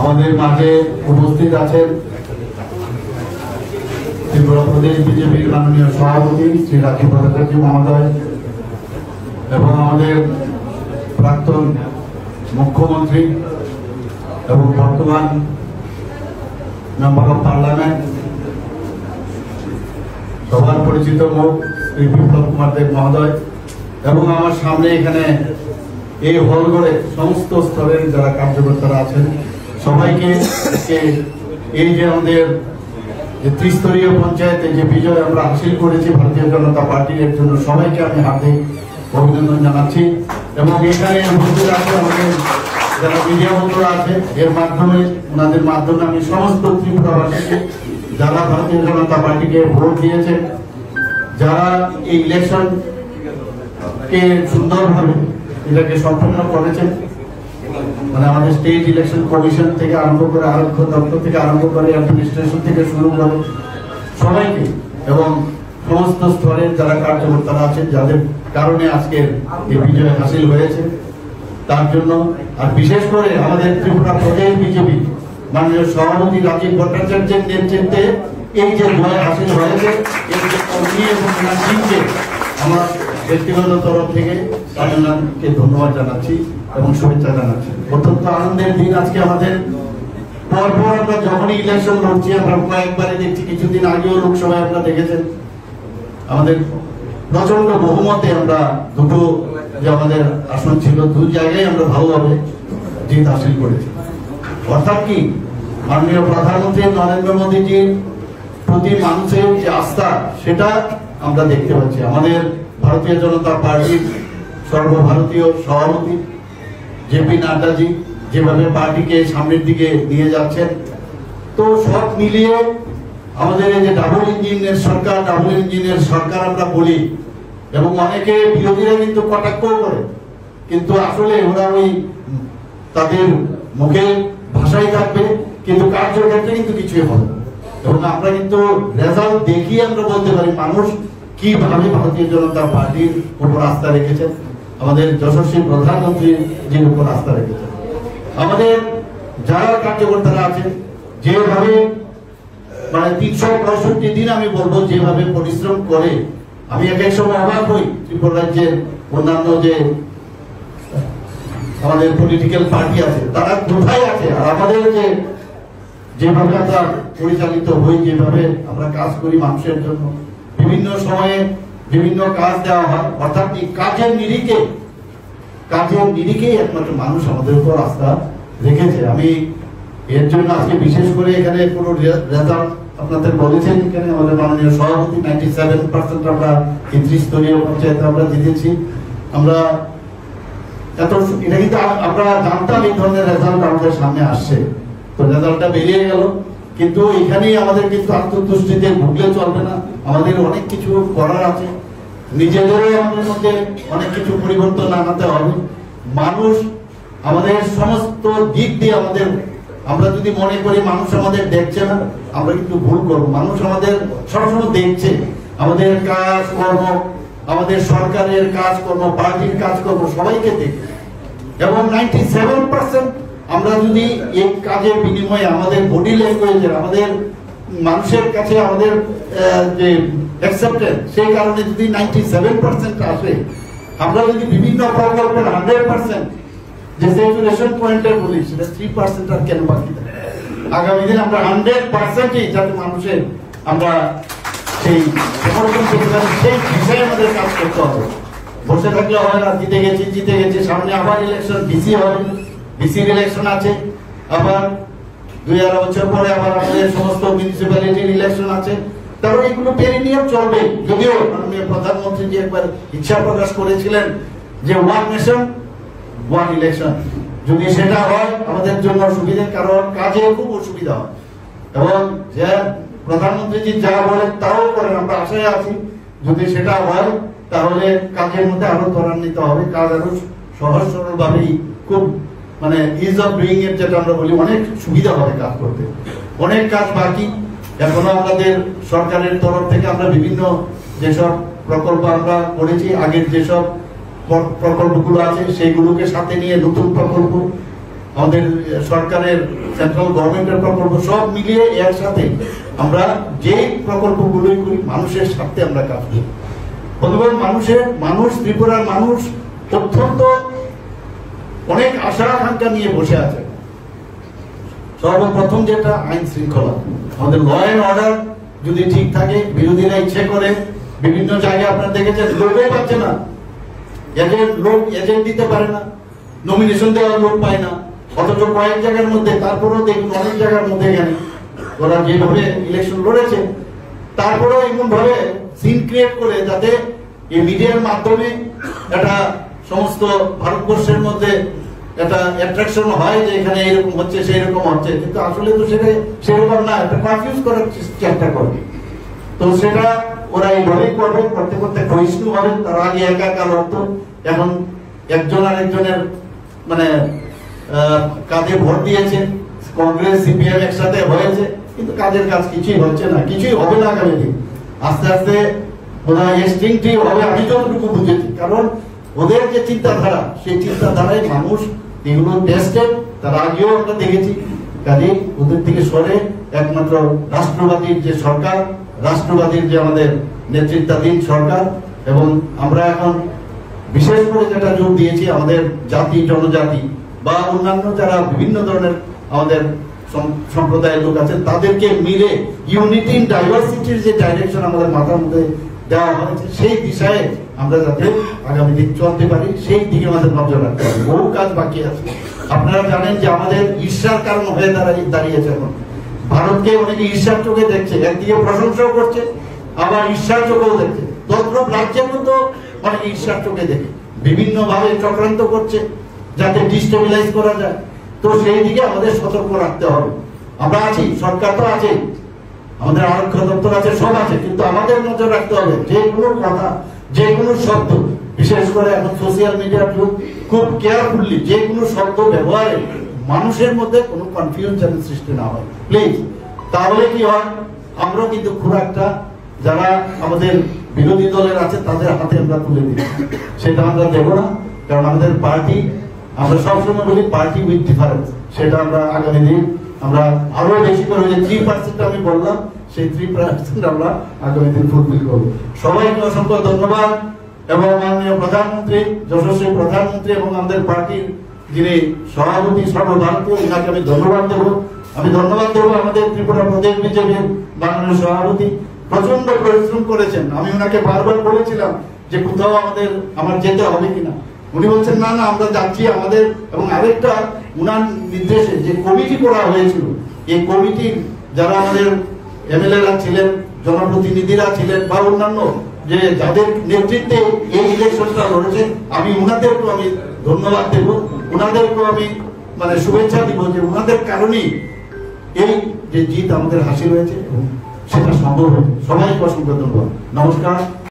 আমাদের মাঝে উপস্থিত আছেন ত্রিপুরা প্রদেশ বিজেপির মাননীয় সভাপতি শ্রী রাজীব ভট্টাচার্য মহোদয় এবং আমাদের প্রাক্তন মুখ্যমন্ত্রী এবং বর্তমান মেম্বার অফ পার্লামেন্ট সবার পরিচিত মুখ শ্রী বিপ্লব কুমার দেব মহোদয় এবং আমার সামনে এখানে এই হলঘরে সমস্ত স্তরের যারা কার্যকর্তারা আছেন সবাইকে এই যে আমাদের ত্রিস্তরীয় পঞ্চায়েতে যে বিজয় আমরা হাসিল করেছি ভারতীয় জনতা পার্টির এর জন্য সবাইকে আমি হার্দিক অভিনন্দন জানাচ্ছি এবং এখানে উপস্থিত আছে আমাদের যারা মিডিয়া বন্ধুরা আছে এর মাধ্যমে ওনাদের মাধ্যমে আমি সমস্ত ত্রিপুরাবাসীকে যারা ভারতীয় জনতা পার্টিকে ভোট দিয়েছেন যারা এই ইলেকশন কে সুন্দরভাবে এটাকে সম্পন্ন করেছেন মানে আমাদের স্টেট ইলেকশন কমিশন থেকে আরম্ভ করে আরোগ্য দপ্তর থেকে আরম্ভ করে অ্যাডমিনিস্ট্রেশন থেকে শুরু করে সবাইকে এবং সমস্ত স্তরের যারা কার্যকর্তারা আছেন যাদের কারণে আজকের এই বিজয় হাসিল হয়েছে তার জন্য আর বিশেষ করে আমাদের ত্রিপুরা প্রদেশ বিজেপি মাননীয় সভাপতি রাজীব ভট্টাচার্যের নেতৃত্বে এই যে জয় হাসিল হয়েছে এই যে কর্মী এবং টিমকে আমার ব্যক্তিগত তরফ থেকে আপনাকে ধন্যবাদ জানাচ্ছি এবং শুভেচ্ছা জানাচ্ছি। অত্যন্ত আনন্দের দিন আজকে আমাদের পরপর আমরা যখনই ইলেকশন লড়ছি আমরা কয়েকবারে দেখছি কিছুদিন আগেও লোকসভায় আপনারা দেখেছেন আমাদের প্রচন্ড বহুমতে আমরা দুটো যে আমাদের আসন ছিল দুই জায়গায় আমরা ভালোভাবে জিত হাসিল করেছি। অর্থাৎ কি মাননীয় প্রধানমন্ত্রী নরেন্দ্র মোদীজির প্রতি মানুষের যে আস্থা সেটা আমরা দেখতে পাচ্ছি। আমাদের ভারতীয় জনতা পার্টির সর্বভারতীয় সভাপতি জেপি নাড্ডাজি যেভাবে পার্টিকে সামনের দিকে নিয়ে যাচ্ছেন তো সব মিলিয়ে আমাদের এই যে ডাবল ইঞ্জিনের সরকার আমরা বলি এবং অনেকে বিরোধীরা কিন্তু কটাক্ষ করে কিন্তু আসলে ওরা ওই তাদের মুখে ভাষাই থাকবে কিন্তু কার্যক্ষেত্রে কিন্তু কিছুই হবে এবং আমরা কিন্তু রেজাল্ট দেখিয়ে আমরা বলতে পারি মানুষ কিভাবে ভারতীয় জনতা পার্টির উপর আস্থা রেখেছেন আমাদের যশস্বী প্রধানমন্ত্রীর উপর আস্থা রেখেছেন। আমাদের যারা কার্যকর্তারা আছেন যেভাবে মানে 365 দিন আমি বলবো যেভাবে পরিশ্রম করে আমি এক সময় অবাক হই ত্রিপুরা রাজ্যের অন্যান্য যে আমাদের পলিটিক্যাল পার্টি আছে তারা কোথায় আছে আর আমাদের যেভাবে আমরা পরিচালিত হই যেভাবে আমরা কাজ করি মানুষের জন্য বিভিন্ন সময়ে বিভিন্ন কাজ দেওয়া হয় অর্থাৎ কাজের নিরিখে একমাত্র মানুষ আমাদের উপর আস্থা রেখেছে। আমি এর জন্য আজকে বিশেষ করে এখানে কোনো রেজাল্ট আপনাদের বলেছেন এখানে আমাদের মাননীয় সভাপতি 97% আমরা ত্রিস্তরীয় পঞ্চায়েতে আমরা জিতেছি। আমরা এটা কিন্তু আমরা জানতাম এই ধরনের রেজাল্ট আমাদের সামনে আসছে তো রেজাল্টটা বেরিয়ে গেল কিন্তু এখানেই আমাদের কিন্তু আত্মতুষ্টিতে ভুগলে চলবে না আমাদের অনেক কিছু করার আছে নিজেদেরও আমাদের মধ্যে অনেক কিছু পরিবর্তন আনাতে হবে। মানুষ আমাদের সমস্ত দিক দিয়ে আমাদের আমরা যদি মনে করি মানুষ আমাদের দেখছে না আমরা কিন্তু ভুল করবো। মানুষ আমাদের সবসময় দেখছে আমাদের কাজকর্ম আমাদের সরকারের কাজকর্ম পার্টির কাজকর্ম সবাইকে দেখছে এবং 97% আমরা যদি এই কাজের বিনিময়ে আমাদের বডি ল্যাঙ্গুয়েজের আমাদের মানুষের কাছে আমাদের যে অ্যাকসেপ্টেন্স সেই কারণে যদি 97% আসে আমরা যদি বিভিন্ন প্রকল্পের 100% যে স্যাচুরেশন পয়েন্টের বলি সেটা 3% আর কেন বাকি আগামী দিন আমরা 100%ই যাতে মানুষের আমরা সেই সেই বিষয়ে আমাদের কাজ করতে হবে। বসে থাকলে হয় না জিতে গেছি সামনে আবার ইলেকশন বিসির ইলেকশন আছে আবার 2.5 বছর পরে আবার আমাদের সমস্ত মিউনিসিপ্যালিটির ইলেকশন আছে তারপরে এগুলো পেরিয়ে চলবে। যদিও মাননীয় প্রধানমন্ত্রী যে একবার ইচ্ছা প্রকাশ করেছিলেন যে ওয়ান নেশন ওয়ান ইলেকশন যদি সেটা হয় আমাদের জন্য সুবিধা কারণ কাজে খুব অসুবিধা হয় এবং যে প্রধানমন্ত্রী যা বলেন তাও করেন আমরা আশায় আছি যদি সেটা হয় তাহলে কাজের মধ্যে আরো ত্বরান্বিত হবে কাজ আরো সহজ সরল ভাবেই খুব মানে ইজ অফ ডুইং এর যেটা আমরা বলি অনেক সুবিধা হবে কাজ করতে। অনেক কাজ বাকি এখনো আমাদের সরকারের তরফ থেকে আমরা বিভিন্ন যেসব প্রকল্প আমরা করেছি আগের যেসব প্রকল্পগুলো আছে সেইগুলোকে সাথে নিয়ে নতুন প্রকল্প আমাদের সরকারের সেন্ট্রাল গভর্নমেন্টের প্রকল্প সব মিলিয়ে একসাথে আমরা যে প্রকল্পগুলোই করি মানুষের স্বার্থে আমরা কাজ করি। বন্ধুগণ, মানুষ ত্রিপুরার মানুষ অত্যন্ত অনেক আশা আকাঙ্ক্ষা নিয়ে বসে আছে। সর্বপ্রথম যেটা আইন শৃঙ্খলা, আমাদের ল অ্যান্ড অর্ডার যদি ঠিক থাকে, বিরোধীরা ইচ্ছে করে বিভিন্ন জায়গায় আপনারা দেখেছেন লোকই পাচ্ছে না, এজেন্ট দিতে পারে না, নমিনেশন দেওয়ার লোক পায় না, অথচ কয়েক জায়গার মধ্যে, তারপরেও দেখুন অনেক জায়গার মধ্যে এখানে ওরা যেভাবে ইলেকশন লড়েছে, তারপরেও এমন ভাবে সিন ক্রিয়েট করে যাতে এই মিডিয়ার মাধ্যমে একটা সমস্ত ভারতবর্ষের মধ্যে একটা অ্যাট্রাকশন হয় যে এখানে এরকম হচ্ছে সেই রকম হচ্ছে, কিন্তু আসলে তো সেটা সেরকম না, একটা কনফিউজ করার চেষ্টা করবে। তো সেটা ওরা এইভাবেই করবে, করতে করতে ক্ষয়িষ্ণু হবে। তার আগে একা একা লড়তো, এখন একজন আরেকজনের মানে কাজে ভোট দিয়েছে, কংগ্রেস সিপিএম একসাথে হয়েছে, কিন্তু কাজের কাজ কিছুই হচ্ছে না, কিছুই হবে না আগামী দিন। আস্তে আস্তে বোধহয় এক্সটিংক্টই হবে, আমি যতটুকু বুঝেছি। কারণ ওদের যে চিন্তাধারা, সেই চিন্তাধারায় মানুষ এগুলো টেস্টেড, তার আগেও আমরা দেখেছি। কাজে ওদের থেকে সরে একমাত্র রাষ্ট্রবাদীর যে সরকার, রাষ্ট্রবাদীর যে আমাদের নেতৃত্বাধীন সরকার, এবং আমরা এখন বিশেষ করে যেটা জোর দিয়েছি আমাদের জাতি জনজাতি বা অন্যান্য যারা বিভিন্ন ধরনের আমাদের সম্প্রদায়ের লোক আছে, তাদেরকে মিলে ইউনিটি ইন ডাইভার্সিটির যে ডাইরেকশন আমাদের মাথার মধ্যে দেওয়া হয়েছে, সেই দিশায় আমরা যাতে আগামী দিন চলতে পারি, সেই দিকে আমাদের নজর রাখতে হবে। বহু কাজ বাকি আছে। আপনারা জানেন যে আমাদের ঈর্ষার কারণ হয়ে দাঁড়িয়েছে এখন। ভারতকে অনেকে ঈর্ষার চোখে দেখছে, একদিকে প্রশংসাও করছে, আবার ঈর্ষার চোখেও দেখছে। তদ্রুপ রাজ্যের মতো অনেকে ঈর্ষার চোখে দেখে বিভিন্ন ভাবে চক্রান্ত করছে যাতে ডিস্টেবিলাইজ করা যায়। তো সেই দিকে আমাদের সতর্ক রাখতে হবে। আমরা আছি, সরকার তো আছে, আমাদের আরক্ষা দপ্তর আছে, সব আছে, কিন্তু আমাদের নজর রাখতে হবে যে কোনো কথা, যে কোনো শব্দ, বিশেষ করে এখন সোশ্যাল মিডিয়ার যুগ, খুব কেয়ারফুলি যে কোনো শব্দ ব্যবহারে মানুষের মধ্যে কোনো কনফিউশন সৃষ্টি না হয়, প্লিজ। তাহলে কি হয়, আমরা কিন্তু খুব একটা যারা আমাদের বিরোধী দলের আছে তাদের হাতে আমরা তুলে দিই, সেটা আমরা দেবো না। কারণ আমাদের পার্টি, আমরা সবসময় বলি পার্টি উইথ ডিফারেন্স, সেটা আমরা আগামী দিন আমরা আরো বেশি করে, যে 3% আমি বললাম, সেই 3% আমরা আগামী দিন ফুলফিল করবো। সবাইকে অসংখ্য ধন্যবাদ। এবং মাননীয় প্রধানমন্ত্রী, যশস্বী প্রধানমন্ত্রী এবং আমাদের পার্টির যিনি সভাপতি সর্বভারতীয়, এনাকে আমি ধন্যবাদ দেবো। আমি ধন্যবাদ দেবো আমাদের ত্রিপুরা প্রদেশ বিজেপির মাননীয় সভাপতি, প্রচন্ড পরিশ্রম করেছেন। আমি ওনাকে বারবার বলেছিলাম যে কোথাও আমার যেতে হবে কিনা, উনি বলছেন না না আমরা যাচ্ছি। আমাদের এবং আরেকটা উনার নির্দেশে যে কমিটি করা হয়েছিল, এই কমিটির যারা আমাদের এমএলএরা ছিলেন, জনপ্রতিনিধিরা ছিলেন, বা অন্যান্য যে যাদের নেতৃত্বে এই ইলেকশনটা লড়েছে, আমি উনাদেরকেও আমি ধন্যবাদ দেব, উনাদেরকেও আমি মানে শুভেচ্ছা দিব, যে উনাদের কারণেই এই যে জিত আমাদের হাসিল হয়েছে এবং সেটা সম্ভব হয়েছে। সবাইকে অসংখ্য ধন্যবাদ। নমস্কার।